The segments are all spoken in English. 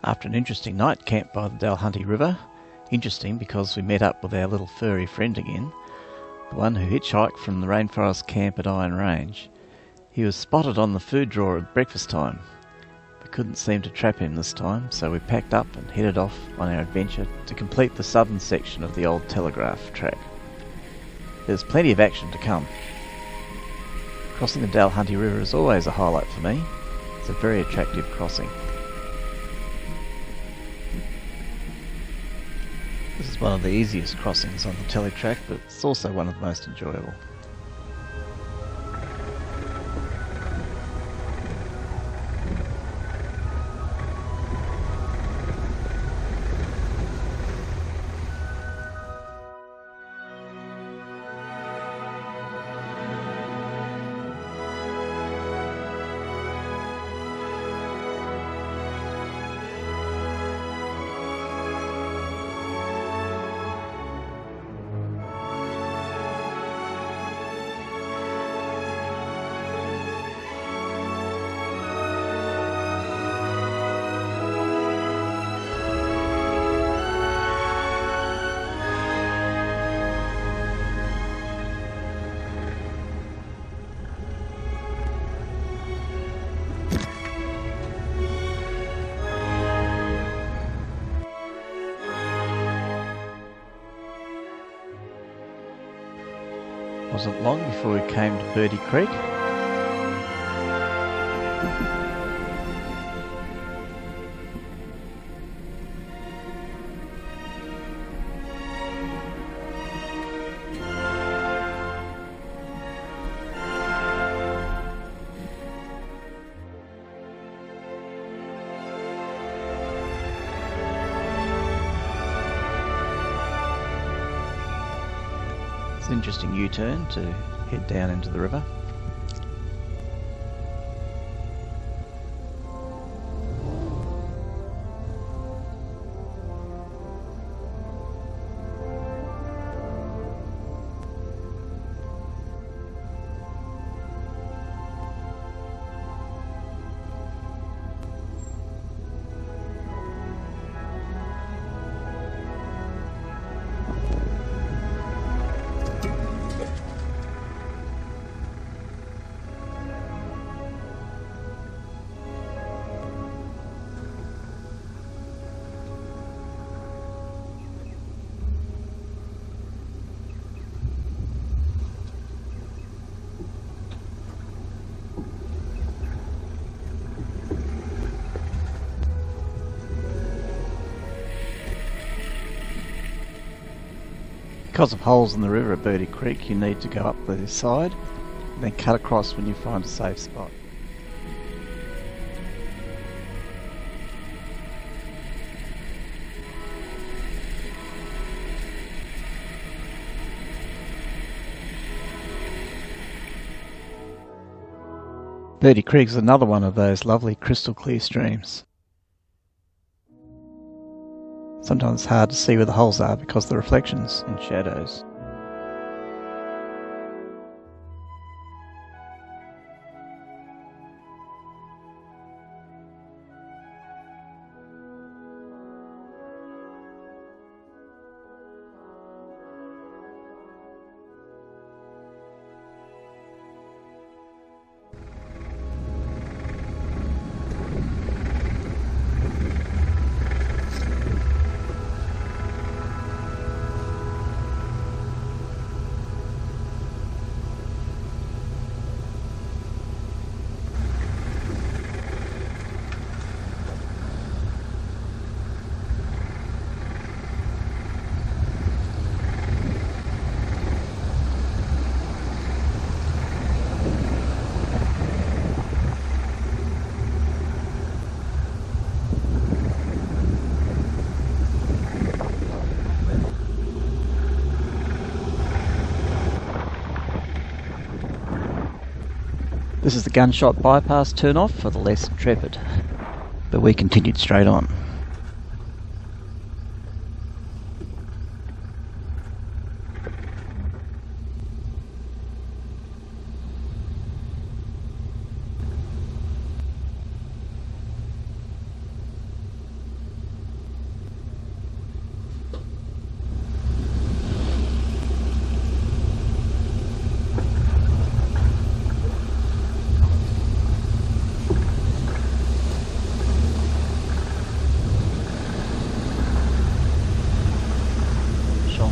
After an interesting night camp by the Dulhunty River, interesting because we met up with our little furry friend again, the one who hitchhiked from the rainforest camp at Iron Range. He was spotted on the food drawer at breakfast time. We couldn't seem to trap him this time, so we packed up and headed off on our adventure to complete the southern section of the old Telegraph track. There's plenty of action to come. Crossing the Dulhunty River is always a highlight for me. It's a very attractive crossing. This is one of the easiest crossings on the Teletrack, but it's also one of the most enjoyable. Wasn't long before we came to Birdie Creek. An interesting U-turn to head down into the river. Because of holes in the river at Birdie Creek, you need to go up the side and then cut across when you find a safe spot. Birdie Creek is another one of those lovely crystal clear streams. Sometimes it's hard to see where the holes are because of the reflections and shadows. This is the Gunshot bypass turn-off for the less intrepid, but we continued straight on.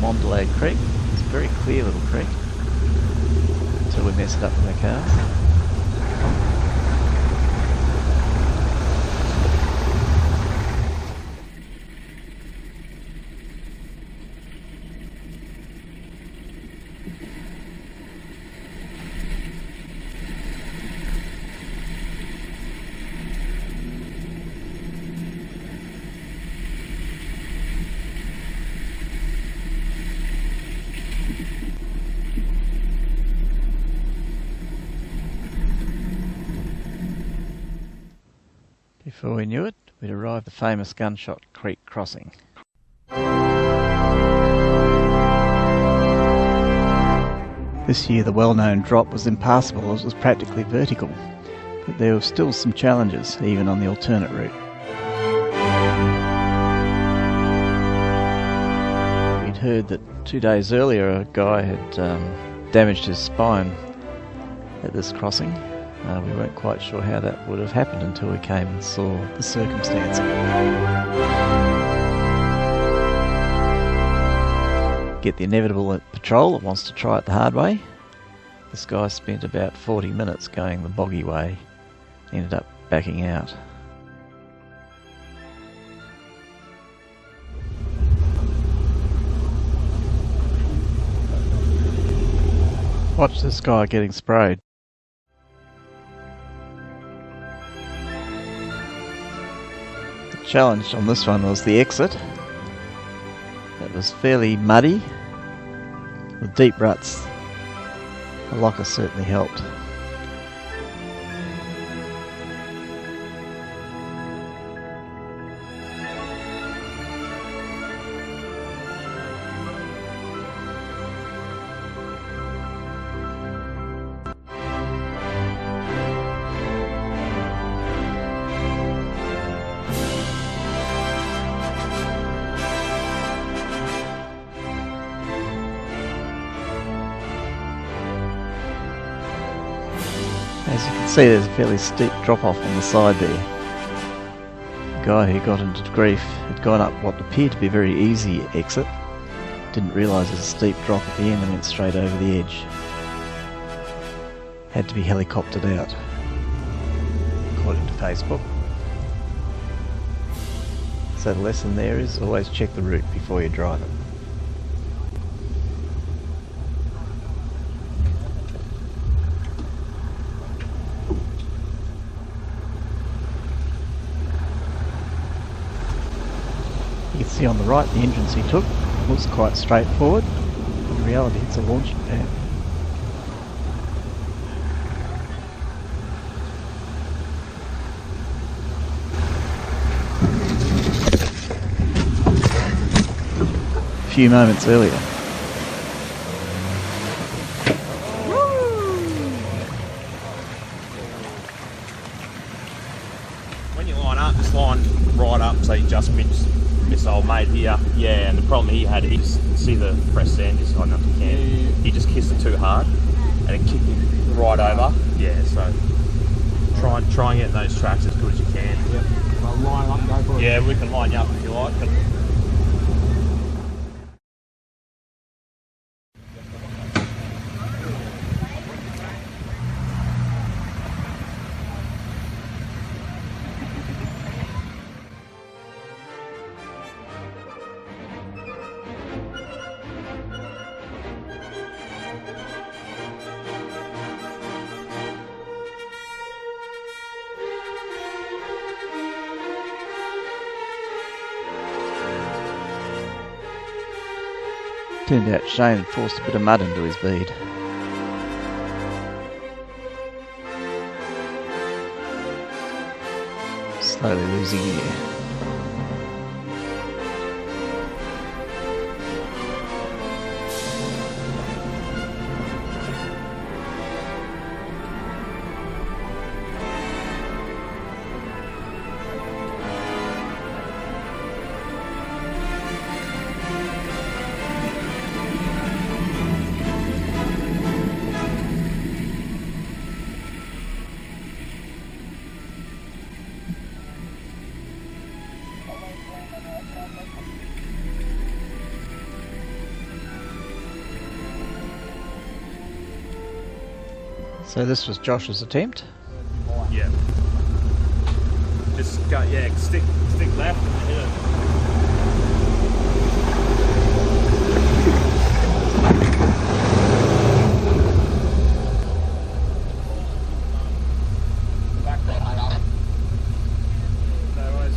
Mondelez Creek. It's a very clear little creek until we mess it up with our cars. Before we knew it, we'd arrived at the famous Gunshot Creek crossing. This year the well-known drop was impassable as it was practically vertical, but there were still some challenges even on the alternate route. We'd heard that 2 days earlier a guy had damaged his spine at this crossing. We weren't quite sure how that would have happened until we came and saw the circumstance. Get the inevitable patrol that wants to try it the hard way. This guy spent about 40 minutes going the boggy way, ended up backing out. Watch this guy getting sprayed. The challenge on this one was the exit. It was fairly muddy with deep ruts. The locker certainly helped. As you can see, there's a fairly steep drop off on the side there. The guy who got into grief had gone up what appeared to be a very easy exit, didn't realise there's a steep drop at the end and went straight over the edge. Had to be helicoptered out, according to Facebook. So the lesson there is always check the route before you drive it. You can see on the right the entrance he took looks quite straightforward. In reality it's a launching pad. A few moments earlier. When you line up, just line right up so you just miss old mate here. Yeah, and the problem he had is, see the press sand just got enough to can. He just kissed it too hard and it kicked him right over. Yeah, so try and get in those tracks as good as you can. Yep. Well, line up and go for it. Yeah, we can line you up if you like. But Turned out Shane had forced a bit of mud into his bead. Slowly losing air. So this was Josh's attempt. Yeah. Just go, yeah, stick left and hit it.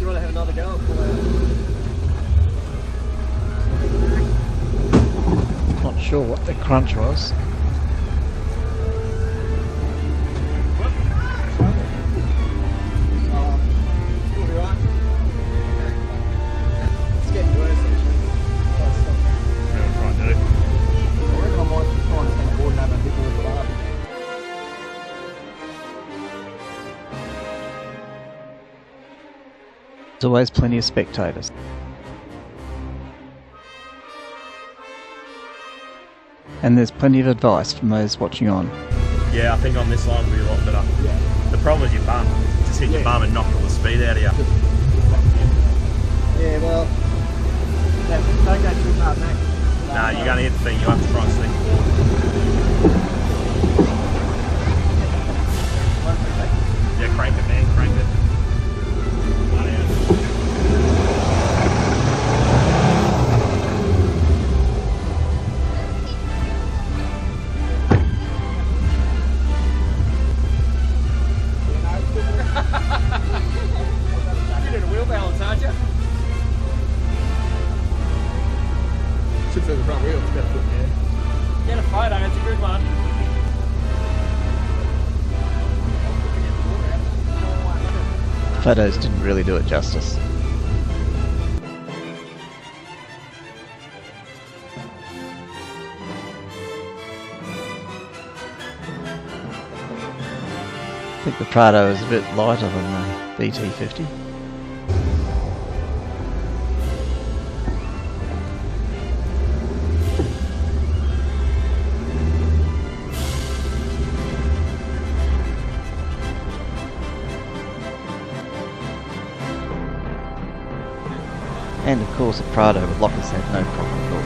You want to have another go? Not sure what the crunch was. It's getting worse actually. What I'm trying to do. I reckon I might try and stand board and have a bit more of a laugh. There's always plenty of spectators. And there's plenty of advice from those watching on. Yeah, I think on this line will be a lot better. Yeah. The problem is your bum. Just hit your bum and knock all the speed out of you. Yeah, well, don't go too hard, mate. Nah, you're going to hit the thing. You have to try and sneak forward. Yeah, crank it, man. Crank it. One out. You're doing a wheel balance, aren't you? Should feel the front wheel. It's better, yeah. Get a photo, it's a good one. Photos didn't really do it justice. I think the Prado is a bit lighter than the BT50. And of course, a Prado with lockers had no problem at all.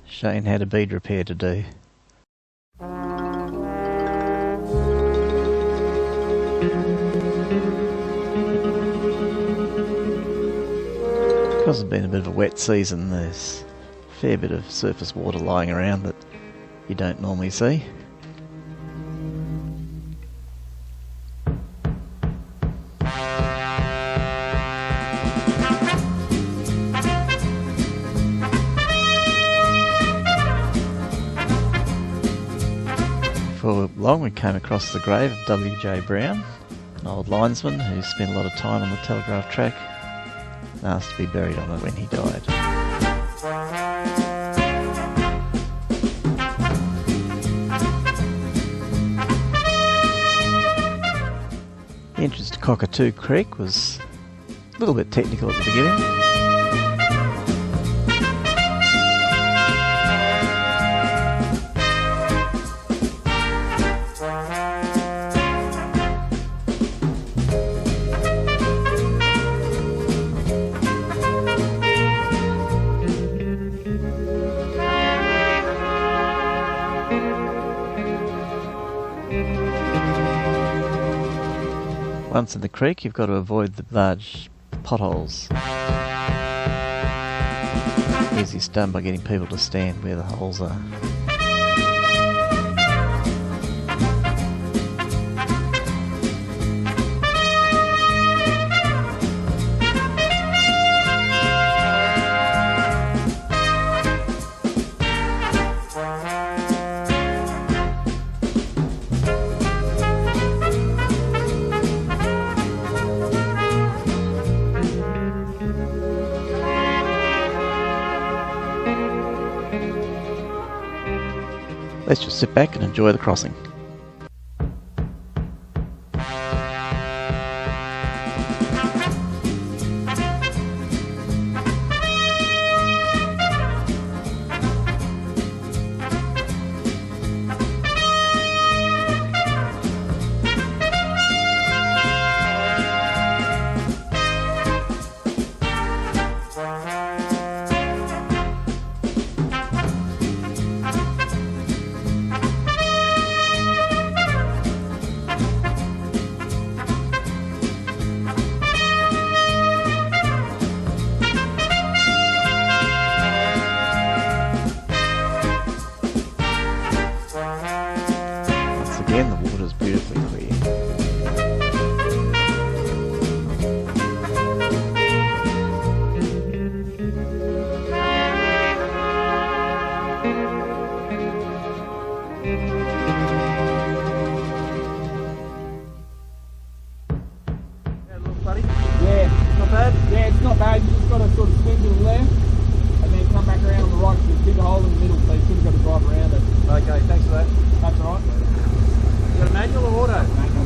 Shane had a bead repair to do. Because it's been a bit of a wet season, there's a fair bit of surface water lying around that you don't normally see. Before long we came across the grave of W.J. Brown, an old linesman who spent a lot of time on the Telegraph track and asked to be buried on it when he died. The entrance to Cockatoo Creek was a little bit technical at the beginning. Once in the creek, you've got to avoid the large potholes. Easiest done by getting people to stand where the holes are. Let's just sit back and enjoy the crossing. again, the water's beautifully clear. Yeah, not bad. Yeah, it's not bad. You just got to sort of swing to the left and then come back around on the right. There's a big hole in the middle, so you sort of got to drive around it. Okay, thanks for that. That's all right. You got a manual or auto? Manual.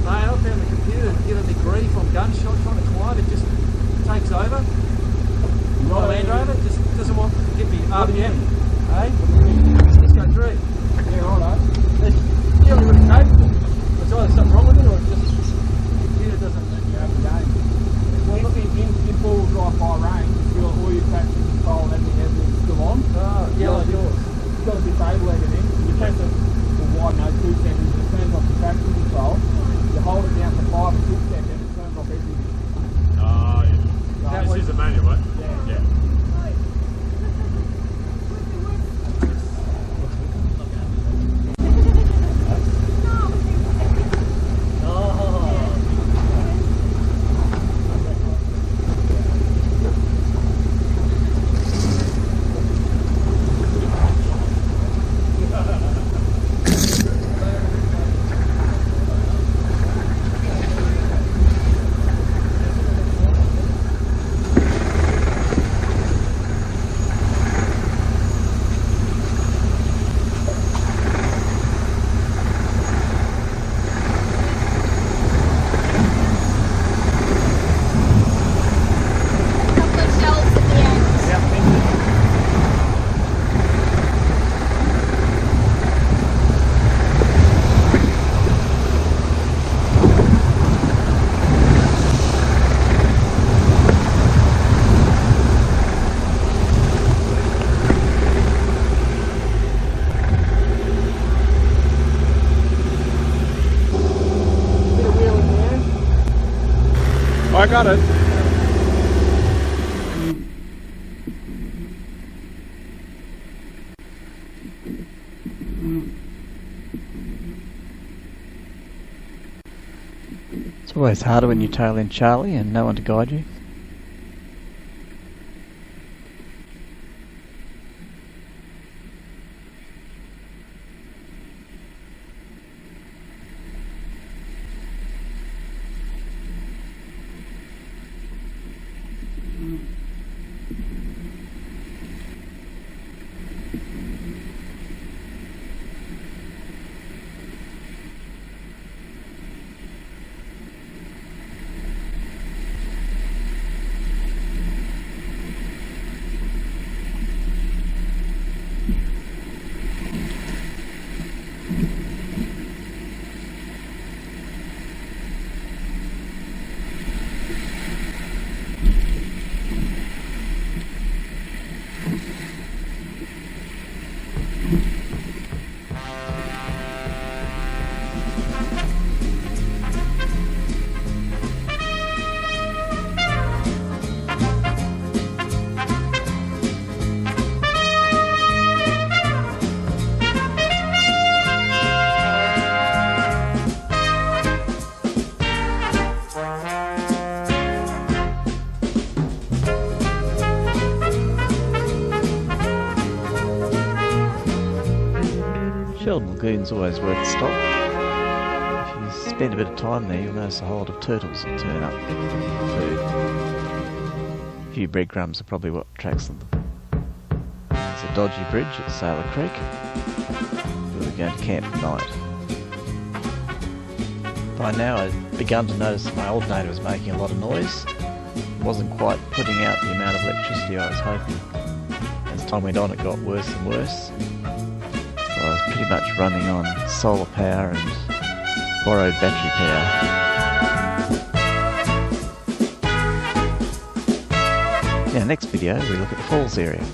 Mate, I found the computer giving me grief on Gunshot trying to climb. It just takes over. My Land Rover just doesn't want to give me RPM. Hey? Let's go through. Yeah, right. You only would have capable. It's either something wrong with it or it's just the computer doesn't let you have the game. Well, look, in four-wheel drive by range, all your traction control and everything's still on. Yellow doors. You've got to disable everything. You press it for widen those 2 seconds, it turns off the traction control. You hold it down for 5 or 6 seconds, it turns off everything. Oh, yeah. This is a manual, right? Yeah. I got it. It's always harder when you tail in Charlie and no one to guide you. Sheldon Lagoon's always worth a stop. If you spend a bit of time there, you'll notice a whole lot of turtles that turn up for food. A few breadcrumbs are probably what attracts them. There's a dodgy bridge at Sailor Creek. We're going to camp at night. By now I'd begun to notice that my alternator was making a lot of noise. It wasn't quite putting out the amount of electricity I was hoping. As time went on, it got worse and worse. So I was pretty much running on solar power and borrowed battery power. In our next video, we look at the falls area.